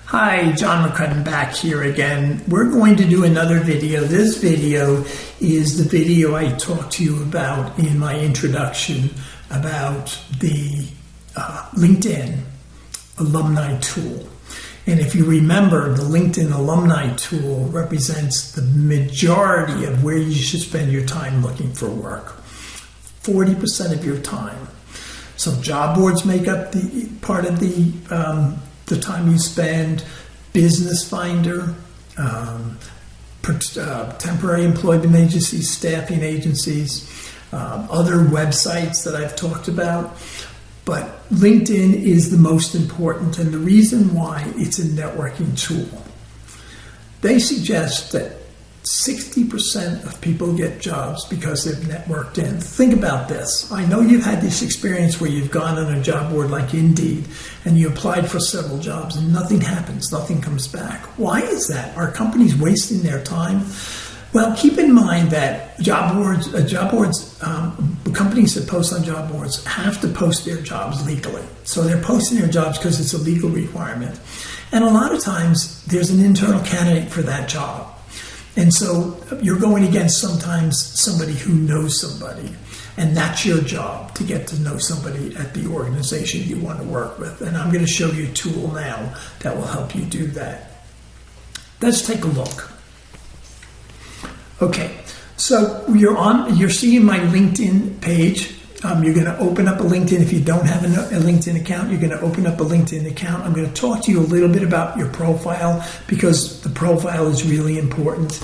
Hi, John McCrudden back here again. We're going to do another video. This video is the video I talked to you about in my introduction about the LinkedIn Alumni tool. And if you remember, the LinkedIn Alumni tool represents the majority of where you should spend your time looking for work. 40% of your time. So job boards make up the part of the time you spend, Business Finder, temporary employment agencies, staffing agencies, other websites that I've talked about. But LinkedIn is the most important, and the reason why it's a networking tool. They suggest that 60% of people get jobs because they've networked in. Think about this. I know you've had this experience where you've gone on a job board like Indeed and you applied for several jobs and nothing happens, nothing comes back. Why is that? Are companies wasting their time? Well, keep in mind that companies that post on job boards have to post their jobs legally. So they're posting their jobs because it's a legal requirement. And a lot of times there's an internal candidate for that job. And so you're going against sometimes somebody who knows somebody, and that's your job, to get to know somebody at the organization you want to work with. And I'm going to show you a tool now that will help you do that. Let's take a look. Okay, so you're seeing my LinkedIn page. You're going to open up a LinkedIn. If you don't have a LinkedIn account, you're going to open up a LinkedIn account. I'm going to talk to you a little bit about your profile because the profile is really important.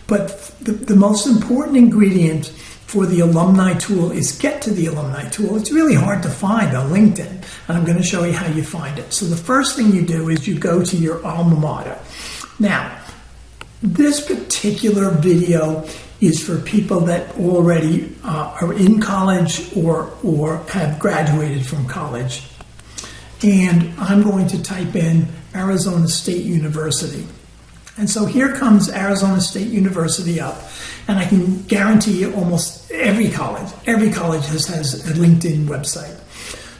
But the most important ingredient for the Alumni tool is get to the Alumni tool. It's really hard to find on LinkedIn, and I'm going to show you how you find it. So the first thing you do is you go to your alma mater. Now, this particular video is for people that already are in college or have graduated from college. And I'm going to type in Arizona State University. And so here comes Arizona State University up. And I can guarantee you almost every college has a LinkedIn website.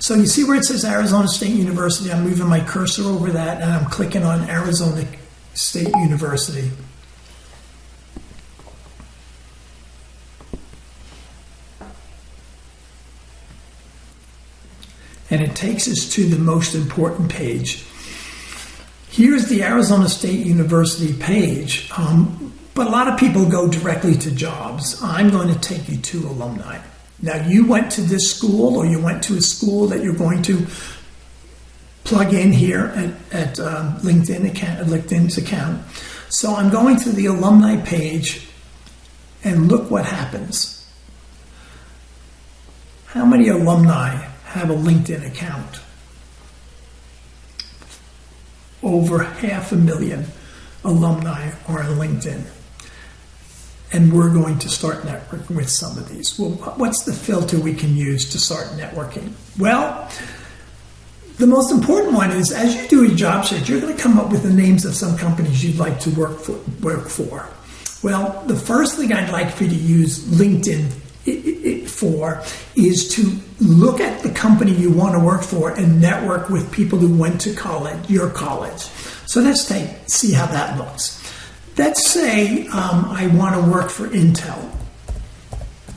So you see where it says Arizona State University? I'm moving my cursor over that and I'm clicking on Arizona State University. And it takes us to the most important page. Here's the Arizona State University page, but a lot of people go directly to jobs. I'm going to take you to Alumni. Now, you went to this school, or you went to a school that you're going to plug in here at LinkedIn's account. So I'm going to the Alumni page, and look what happens. How many alumni have a LinkedIn account? Over 500,000 alumni are on LinkedIn. And we're going to start networking with some of these. Well, what's the filter we can use to start networking? Well, the most important one is, as you do a job search, you're going to come up with the names of some companies you'd like to work for. Well, the first thing I'd like for you to use LinkedIn for is to look at the company you want to work for and network with people who went to college, your college. So let's see how that looks. Let's say I want to work for Intel,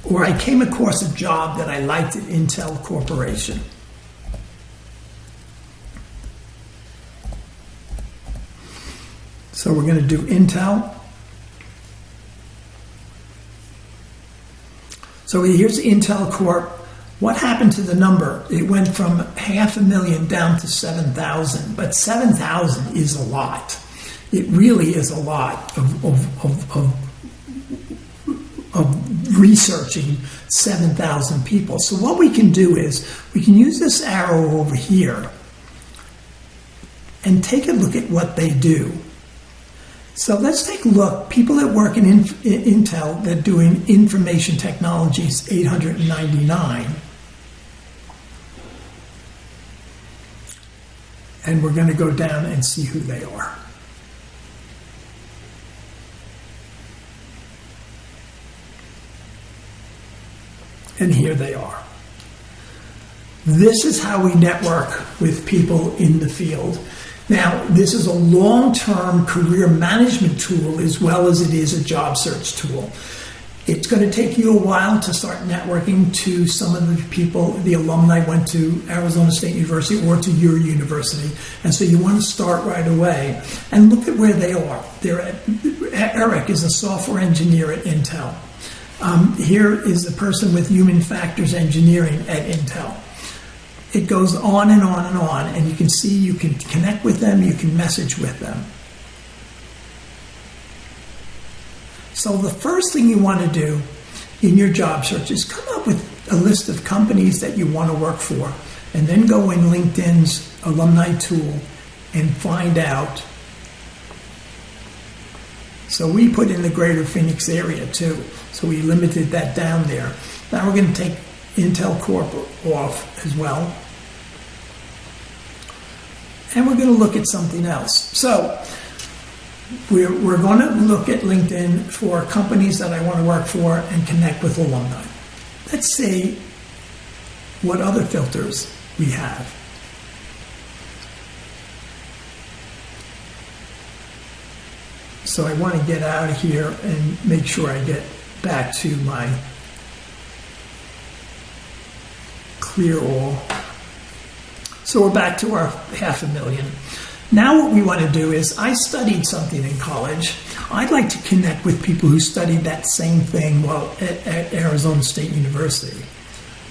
or I came across a job that I liked at Intel Corporation. So we're going to do Intel. So here's Intel Corp. What happened to the number? It went from 500,000 down to 7,000, but 7,000 is a lot. It really is a lot of researching 7,000 people. So what we can do is we can use this arrow over here and take a look at what they do. So let's take a look. People that work in Intel that are doing information technologies, 899. And we're going to go down and see who they are. And here they are. This is how we network with people in the field. Now, this is a long-term career management tool as well as it is a job search tool. It's going to take you a while to start networking to some of the people, the alumni went to Arizona State University or to your university. And so you want to start right away and look at where they are. Eric is a software engineer at Intel. Here is a person with human factors engineering at Intel. It goes on and on and on, and you can see, you can connect with them, you can message with them. So the first thing you want to do in your job search is come up with a list of companies that you want to work for, and then go in LinkedIn's alumni tool and find out. So we put in the greater Phoenix area too, so we limited that down there. Now we're going to take Intel Corp off as well. And we're going to look at something else. So we're going to look at LinkedIn for companies that I want to work for and connect with alumni. Let's see what other filters we have. So I want to get out of here and make sure I get back to my clear all. So we're back to our 500,000. Now what we want to do is, I studied something in college. I'd like to connect with people who studied that same thing while at Arizona State University.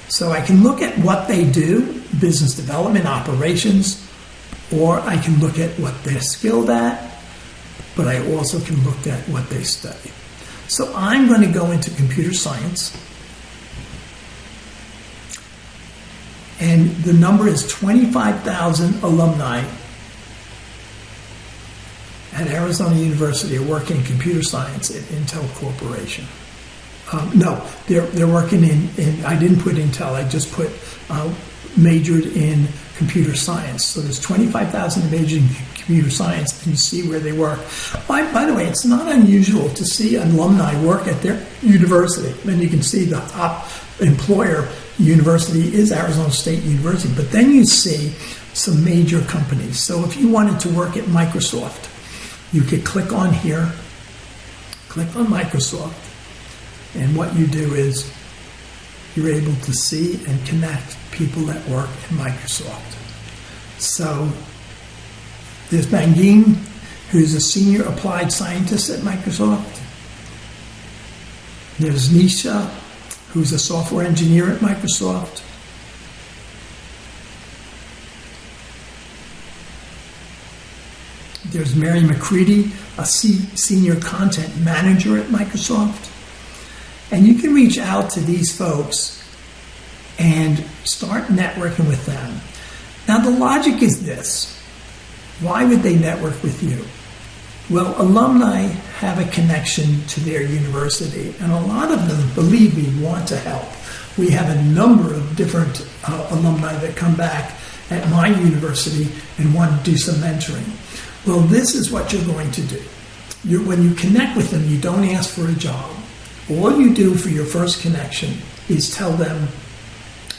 So I can look at what they do, business development, operations, or I can look at what they're skilled at, but I also can look at what they study. So I'm going to go into computer science. And the number is 25,000 alumni at Arizona University are working in computer science at Intel Corporation. No, they're working in, I didn't put Intel, I just put majored in computer science. So there's 25,000 majored in computer science, and you see where they work. By the way, it's not unusual to see alumni work at their university. And you can see the top employer university is Arizona State University, but then you see some major companies. So if you wanted to work at Microsoft, you could click on here, click on Microsoft, and what you do is you're able to see and connect people that work at Microsoft. So there's Bangin, who's a senior applied scientist at Microsoft. There's Nisha, who's a software engineer at Microsoft. There's Mary McCready, a senior content manager at Microsoft. And you can reach out to these folks and start networking with them. Now the logic is this. Why would they network with you? Well, alumni have a connection to their university, and a lot of them, believe me, want to help. We have a number of different alumni that come back at my university and want to do some mentoring. Well, this is what you're going to do. When you connect with them, you don't ask for a job. All you do for your first connection is tell them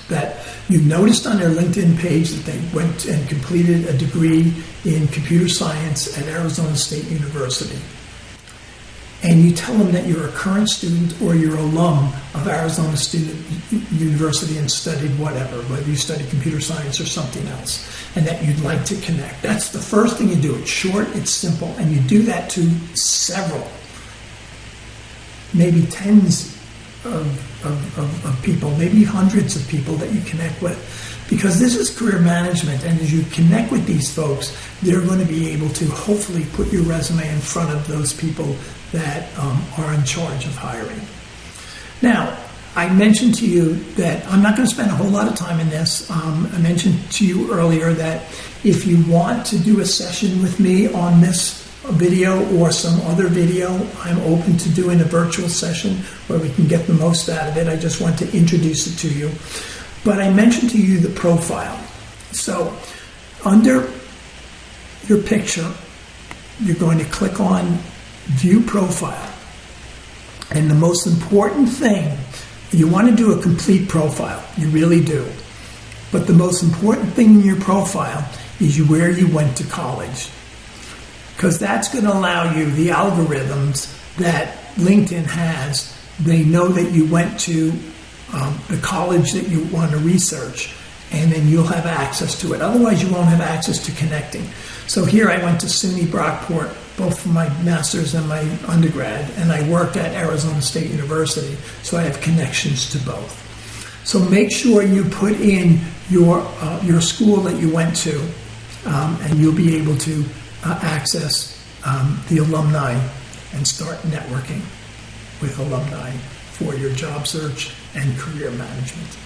that you noticed on their LinkedIn page that they went and completed a degree in computer science at Arizona State University. And you tell them that you're a current student or you're alum of Arizona State University and studied whatever, whether you studied computer science or something else, and that you'd like to connect. That's the first thing you do. It's short, it's simple, and you do that to several, maybe tens of people, maybe hundreds of people that you connect with, because this is career management, and as you connect with these folks, they're going to be able to hopefully put your resume in front of those people that are in charge of hiring. Now, I mentioned to you that I'm not going to spend a whole lot of time in this. I mentioned to you earlier that if you want to do a session with me on this video or some other video, I'm open to doing a virtual session where we can get the most out of it. I just want to introduce it to you. But I mentioned to you the profile. So under your picture, you're going to click on View Profile. And the most important thing, you want to do a complete profile. You really do. But the most important thing in your profile is where you went to college. Because that's going to allow you, the algorithms that LinkedIn has, they know that you went to the college that you want to research, and then you'll have access to it. Otherwise, you won't have access to connecting. So here I went to SUNY Brockport, both for my master's and my undergrad, and I worked at Arizona State University, so I have connections to both. So make sure you put in your school that you went to, and you'll be able to access the alumni and start networking with alumni for your job search and career management.